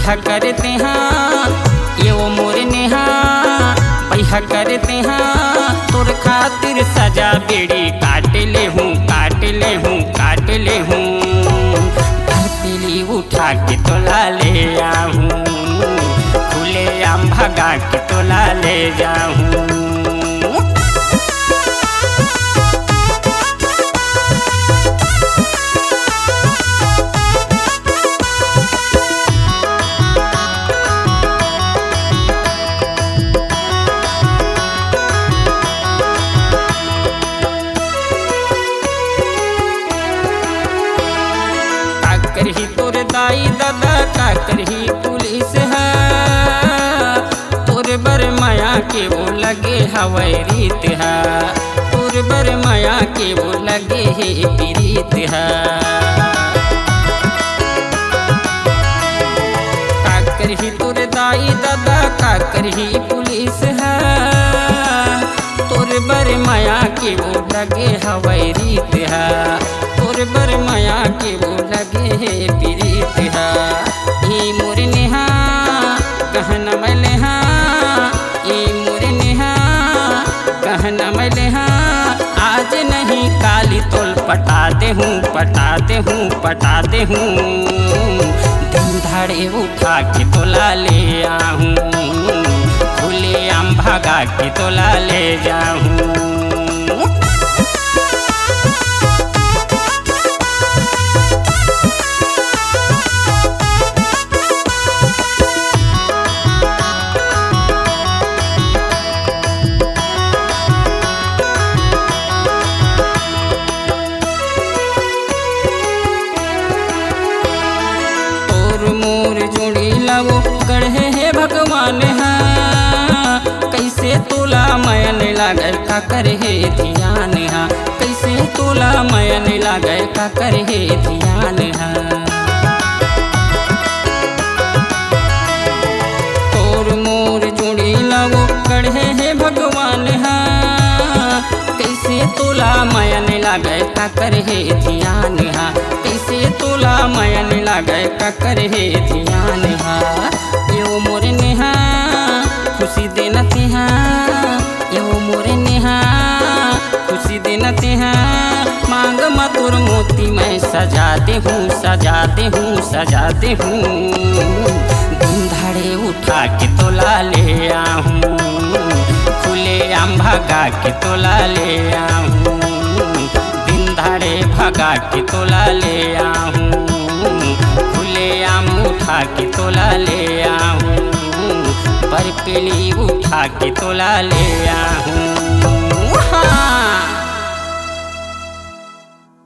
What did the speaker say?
बैहा करते हाँ ये वो मोर नेहा बैहा करते हाँ तोर खातिर सजा बेड़ी काट ले हूँ काट ले हूँ काट ले हूँ उठा के तोला ले आऊं खुले आम भगा के तोला ले जाऊं। करही तोर दाई दादा का करही पुलिस है तोर बर माया के वो लगे हवाई रीत है तोर बर माया के वो लगे है पीरीत है। का करही तोर दाई दादा का करही पुलिस है तोर बर माया के वो लगे हवाई रीत है तोर बर माया के वो लगे है पीरीत है। ई मोर नेहा कहना मैले हाँ ई मोर नेहा कहना मैले हाँ आज नहीं काली तोल पटा दे हूँ पटा दे हूँ पटा दे हूँ दिन धाड़े उठा के तोला ले आऊँ खुले आम भगा के तोला ले जाऊँ। मोर जोड़ी लावो गढ़े है भगवान हाँ कैसे तोला मैन लागे का करे ध्यान हाँ कैसे तोला मैन लागे का करे ध्यान हाँ। तोर मोर जोड़ी लावो गढ़े है भगवान हाँ कैसे तोला मैन लागे का करे ध्यान हाँ कैसे तोला मैन लागे का करे ध्यान हाँ। यो मोर नेहा खुशी देना तेहा यो मोर नेहा खुशी देना तेहा मांग मत तोर मोती मैं सजा दे हूँ सजा दे हूँ सजा दे हूँ दिन धाड़े उठा के तोला ले आऊँ खुले आम भगा के तोला ले आऊँ दिन धाड़े भगा के तोला ले आऊँ खुले आम उठा के तोला ले आऊँ बरपेली उठा के तोला ले आऊँ हाँ।